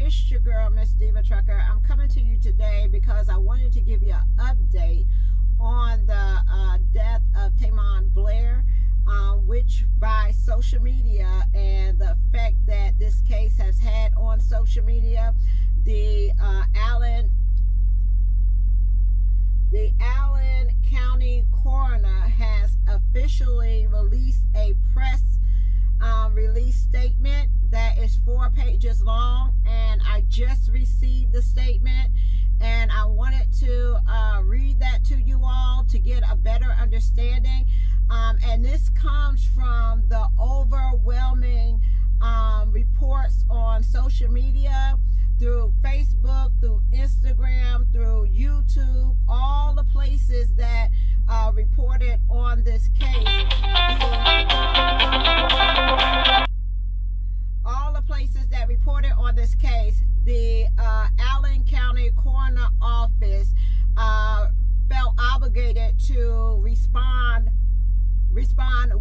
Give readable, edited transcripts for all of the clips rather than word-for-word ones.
It's your girl, Miss Diva Trucker. I'm coming to you today because I wanted to give you an update on the death of Taemon Blair, which by social media and the effect that this case has had on social media, the Allen County Coroner has officially released a press release statement that is 4 pages long, and I just received the statement, and I wanted to read that to you all to get a better understanding. And this comes from the overwhelming reports on social media, through Facebook, through Instagram, through YouTube, all the places that reported on this case. All the places that reported on this case, the Allen County Coroner Office felt obligated to respond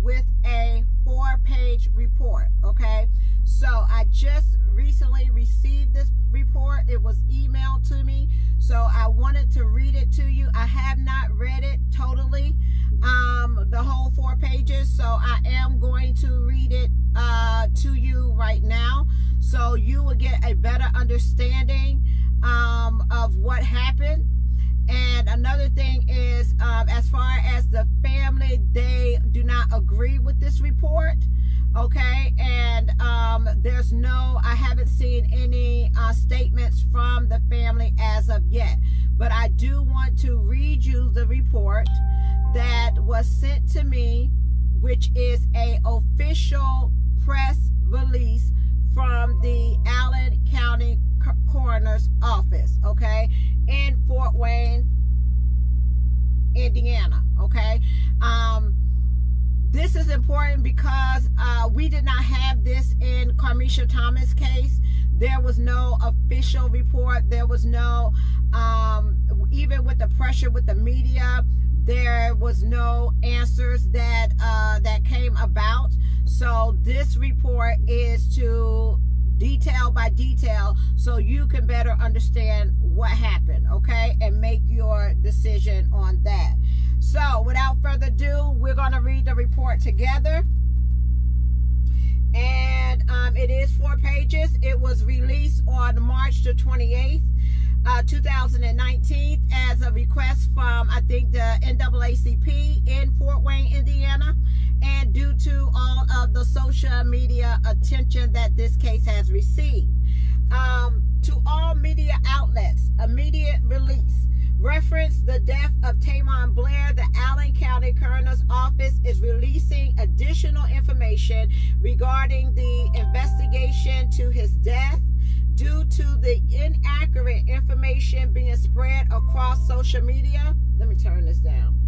with a 4-page report. Okay, so I just recently received this report. It was emailed to me, so I wanted to read it to you. I have not read it totally, the whole 4 pages, so I am going to read it to you right now, so you will get a better understanding of what happened. And another thing is, as far as the family, they do not agree with this report. Okay, and I haven't seen any statements from the family as of yet, but I do want to read you the report that was sent to me, which is a official press release from the Allen County Coroner's Office, okay, in Fort Wayne, Indiana. Okay, this is important because we did not have this in Carmisha Thomas' case. There was no official report. There was no, even with the pressure with the media, there was no answers that that came about. So this report is to detail by detail, so you can better understand what happened, okay, and make your decision on that. So without further ado, we're going to read the report together. And it is 4 pages. It was released on March the 28th, 2019, as a request from, I think, the NAACP in Fort Wayne, Indiana, and due to all of the social media attention that this case has received. To all media outlets, immediate release. Reference the death of Taemon Blair. The Allen County Coroner's Office is releasing additional information regarding the investigation to his death due to the inaccurate information being spread across social media. Let me turn this down.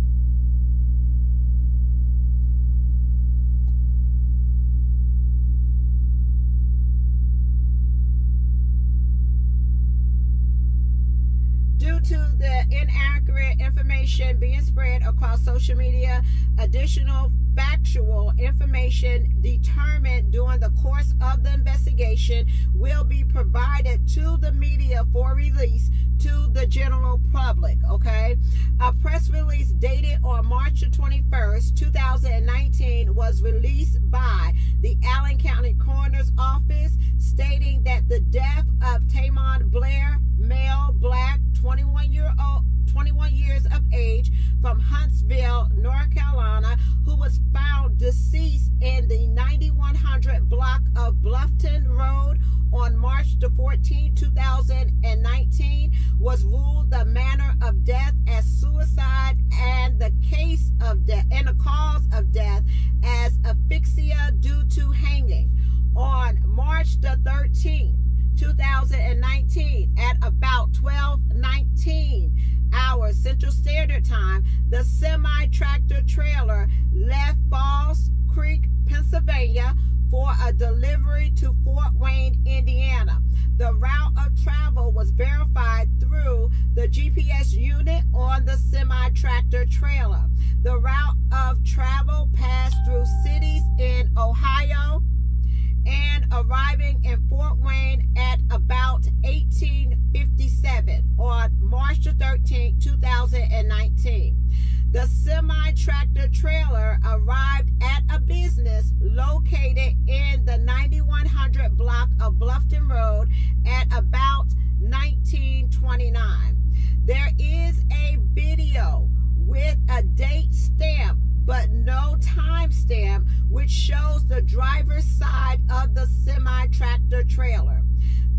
Due to the inaccurate information being spread across social media, additional factual information determined during the course of the investigation will be provided to the media for release to the general public. Okay, a press release dated on March 21st, 2019 was released by the Allen County Coroner's Office, stating that the death of Taemon Blair, male, black, 21 years of age, from Huntsville, North Carolina, who was found deceased in the 9100 block of Bluffton Road on March the 14th, 2019, was ruled the manner of death as suicide, and the case of death and the cause of death as asphyxia due to hanging. On March the 13th, 2019, at about 12:19 hours Central Standard Time, the semi-tractor trailer left Falls Creek, Pennsylvania, for a delivery to Fort Wayne, Indiana. The route of travel was verified through the GPS unit on the semi-tractor trailer. The route of travel passed through cities in Ohio and arriving in Fort Wayne at about 1857 on March the 13th, 2019. The semi-tractor trailer arrived at a business located in the 9100 block of Bluffton Road at about 1929. There is a video with a date stamp but no time stamp, which shows the driver's side of the semi-tractor trailer.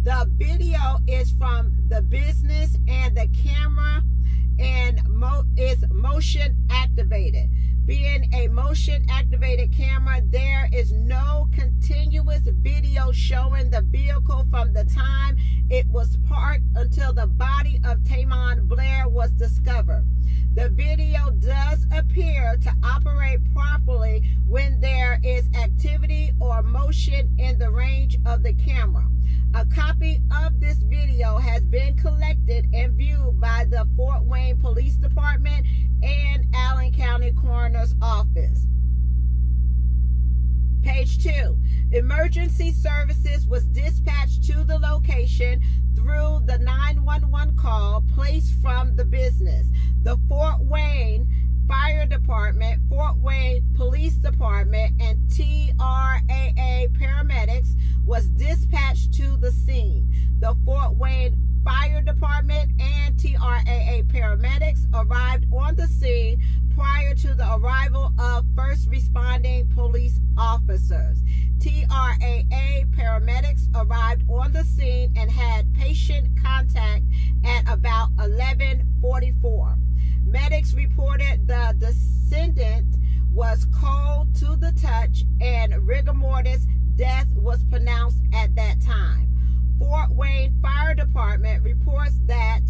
The video is from the business and the camera is motion activated. Being a motion activated camera, there is no continuous video showing the vehicle from the time it was parked until the body of Taemon Blair was discovered. The video does appear to operate properly when there is activity or motion in the range of the camera. A copy of this video has been collected and viewed by the Fort Wayne Police Department and Allen County Coroner's Office. Page 2. Emergency services was dispatched to the location through the 911 call placed from the business. The Fort Wayne Fire Department, Fort Wayne Police Department, and TRAA paramedics was dispatched to the scene. The Fort Wayne Fire Department and TRAA paramedics arrived on the scene prior to the arrival of first responding police officers. TRAA paramedics arrived on the scene and had patient contact at about 11:44. Medics reported the descendant was cold to the touch and rigor mortis death was pronounced at that time. Fort Wayne Fire Department reports that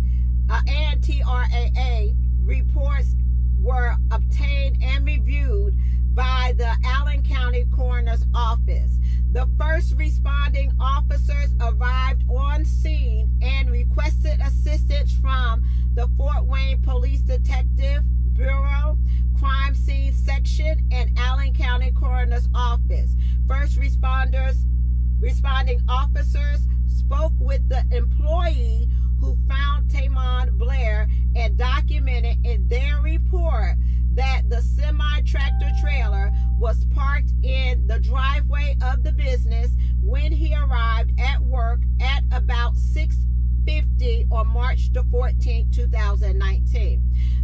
and TRAA reports were obtained and reviewed by the Allen County Coroner's Office. The first responding officers arrived on scene and requested assistance from the Fort Wayne Police Detective Bureau, Crime Scene Section, and Allen County Coroner's Office. First responding officers spoke with the employee who found Taemon Blair and documented in their report that the semi-tractor trailer was parked in the driveway of the business when he arrived at work at about 6:50 on March the 14th, 2019.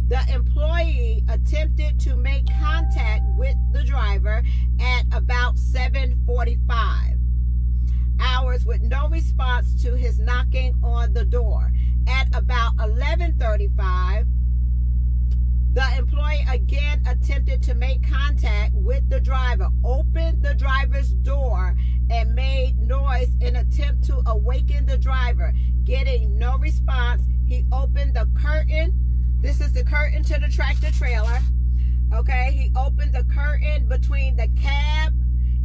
The employee attempted to make contact with the driver at about 7:45 hours with no response to his knocking on the door. At about 11:35, the employee again attempted to make contact with the driver, opened the driver's door, and made noise in an attempt to awaken the driver. Getting no response, he opened the curtain. This is the curtain to the tractor trailer. Okay, he opened the curtain between the cab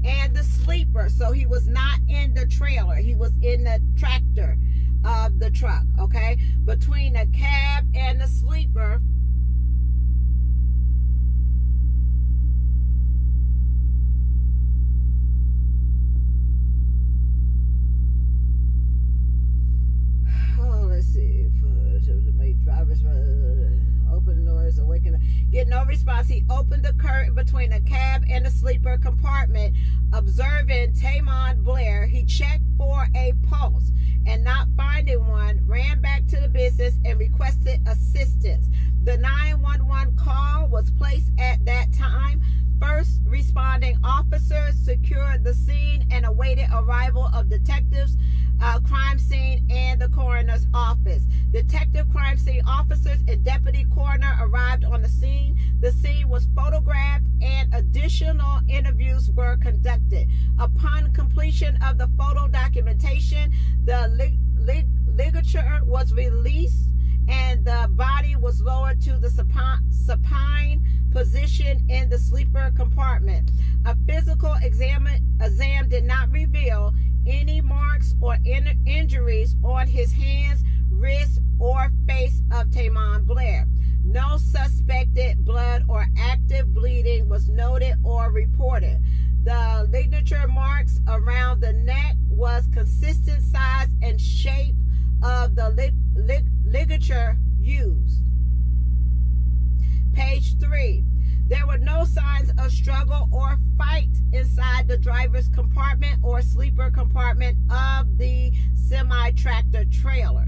and the sleeper. So he was not in the trailer. He was in the tractor of the truck. Okay, between the cab and the sleeper. Let's see, to make drivers open the noise, awaken. Get no response. He opened the curtain between the cab and the sleeper compartment, observing Taemon Blair. He checked for a pulse and not finding one, ran back to the business and requested assistance. The 911 call was placed at that time. First responding officers secured the scene and awaited arrival of detectives, crime scene, and the coroner's office. Detective crime scene officers and deputy coroner arrived on the scene. The scene was photographed and additional interviews were conducted. Upon completion of the photo documentation, the ligature was released and the body was lowered to the supine position in the sleeper compartment. A physical exam did not reveal any marks or injuries on his hands, wrists, or face of Taemon Blair. No suspected blood or active bleeding was noted or reported. The ligature marks around the neck was consistent size and shape of the ligature used. Page 3. There were no signs of struggle or fight inside the driver's compartment or sleeper compartment of the semi-tractor trailer.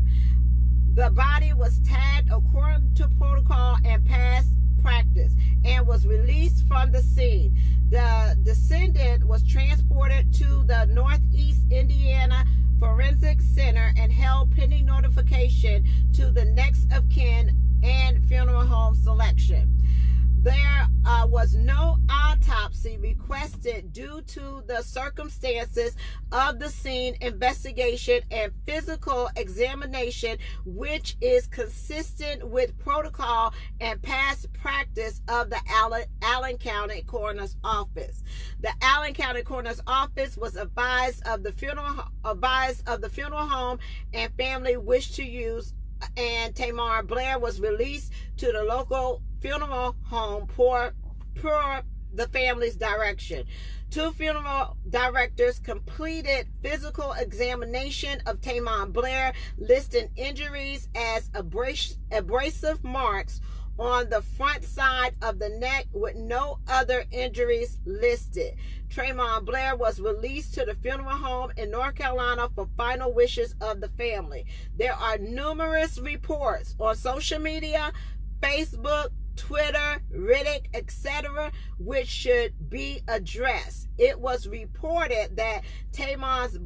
The body was tagged according to protocol and past practice and was released from the scene. The descendant was transported to the Northeast Indiana Forensic Center and held pending notification to the next of kin and funeral home selection. There was no autopsy requested due to the circumstances of the scene investigation and physical examination, which is consistent with protocol and past practice of the Allen County Coroner's Office. The Allen County Coroner's Office was advised of the funeral home and family wished to use, and Taemon Blair was released to the local funeral home per the family's direction. 2 funeral directors completed physical examination of Taemon Blair, listing injuries as abrasive marks on the front side of the neck with no other injuries listed. Taemon Blair was released to the funeral home in North Carolina for final wishes of the family. There are numerous reports on social media, Facebook, Twitter, Reddit, etc., which should be addressed. It was reported that Taemon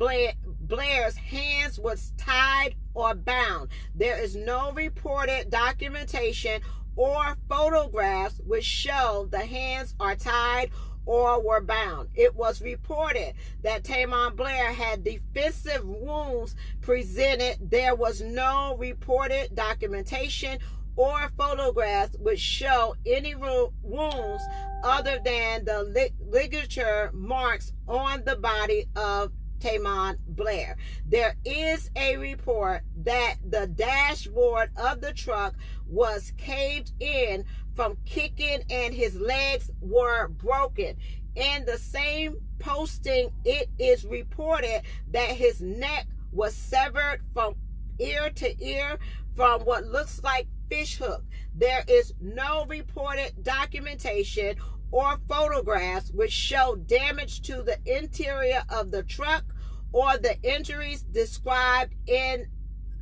Blair's hands was tied or bound. There is no reported documentation or photographs which show the hands are tied or were bound. It was reported that Taemon Blair had defensive wounds presented. There was no reported documentation or photographs which show any wounds other than the ligature marks on the body of Taemon Blair. There is a report that the dashboard of the truck was caved in from kicking and his legs were broken. In the same posting, it is reported that his neck was severed from ear to ear from what looks like fish hook. There is no reported documentation or photographs which show damage to the interior of the truck or the injuries described in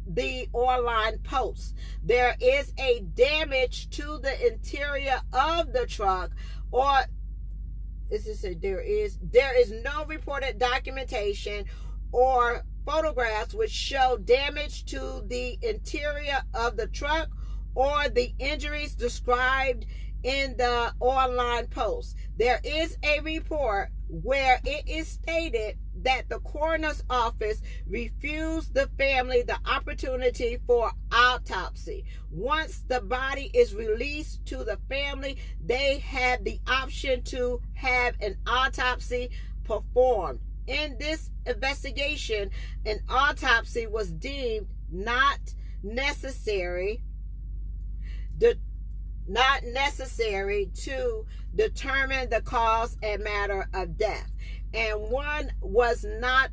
the online post. There is a damage to the interior of the truck, or there is no reported documentation or photographs which show damage to the interior of the truck or the injuries described in the online post. There is a report where it is stated that the coroner's office refused the family the opportunity for autopsy. Once the body is released to the family, they have the option to have an autopsy performed. In this investigation, an autopsy was deemed not necessary to determine the cause and matter of death, and one was not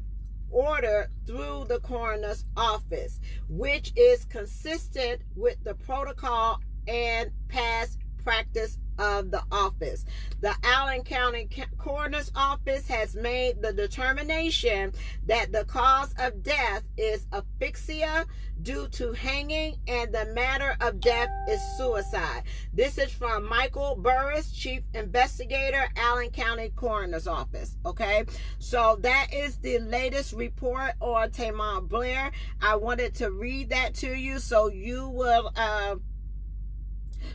ordered through the coroner's office, which is consistent with the protocol and past practice of the office. The Allen County Coroner's Office has made the determination that the cause of death is asphyxia due to hanging and the matter of death is suicide. This is from Michael Burris, Chief Investigator, Allen County Coroner's Office. Okay, so that is the latest report on Taemon Blair. I wanted to read that to you so you will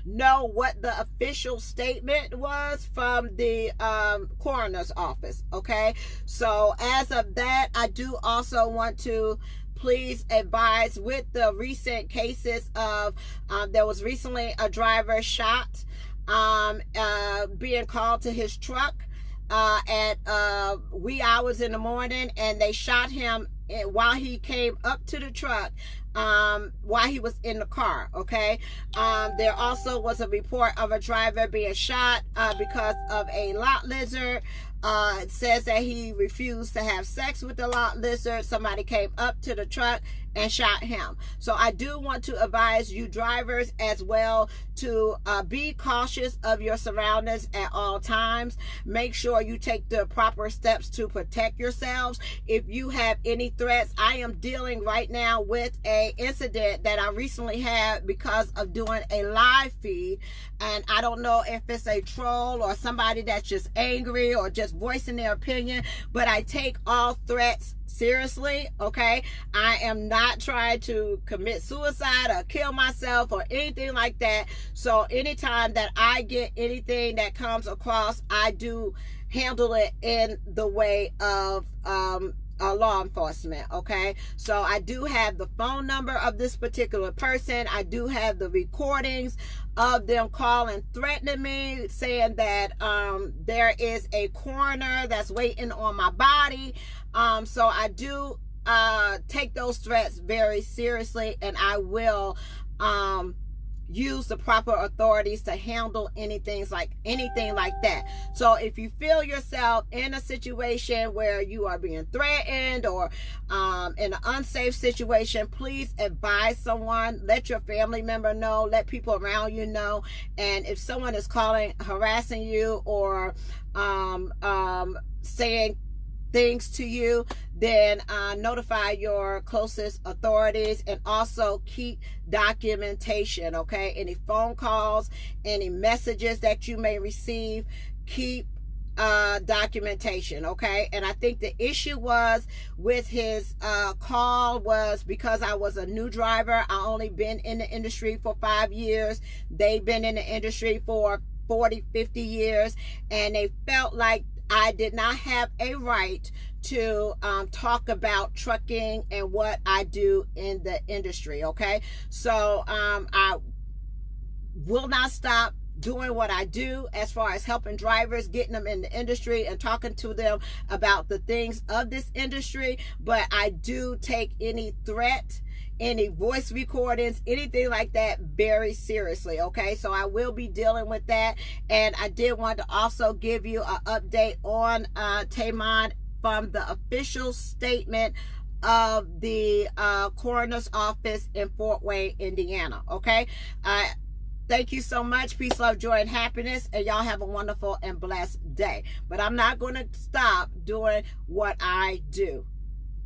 know what the official statement was from the coroner's office. Okay, so as of that, I do also want to please advise with the recent cases of there was recently a driver shot being called to his truck at wee hours in the morning, and they shot him while he came up to the truck, while he was in the car. Okay. There also was a report of a driver being shot because of a lot lizard. It says that he refused to have sex with the lot lizard. Somebody came up to the truck and shot him. So I do want to advise you drivers as well to be cautious of your surroundings at all times. Make sure you take the proper steps to protect yourselves. If you have any threats, I am dealing right now with a incident that I recently had because of doing a live feed, and I don't know if it's a troll or somebody that's just angry or just voicing their opinion, but I take all threats seriously. Okay, I am not trying to commit suicide or kill myself or anything like that. So anytime that I get anything that comes across, I do handle it in the way of law enforcement. Okay, so I do have the phone number of this particular person. I do have the recordings of them calling, threatening me, saying that there is a coroner that's waiting on my body. So I do take those threats very seriously, and I will use the proper authorities to handle anything like that. So if you feel yourself in a situation where you are being threatened or in an unsafe situation, please advise someone. Let your family member know. Let people around you know. And if someone is calling, harassing you, or saying things to you, then notify your closest authorities, and also keep documentation. Okay, any phone calls, any messages that you may receive, keep documentation. Okay, and I think the issue was with his call was because I was a new driver. I only been in the industry for 5 years. They've been in the industry for 40, 50 years, and they felt like I did not have a right to talk about trucking and what I do in the industry. Okay, so I will not stop doing what I do as far as helping drivers, getting them in the industry and talking to them about the things of this industry. But I do take any threat, any voice recordings, anything like that very seriously. Okay, so I will be dealing with that. And I did want to also give you an update on Taemon from the official statement of the coroner's office in Fort Wayne, Indiana. Okay, thank you so much. Peace, love, joy, and happiness, and y'all have a wonderful and blessed day. But I'm not going to stop doing what I do.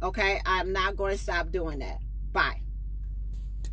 Okay, I'm not going to stop doing that. Bye.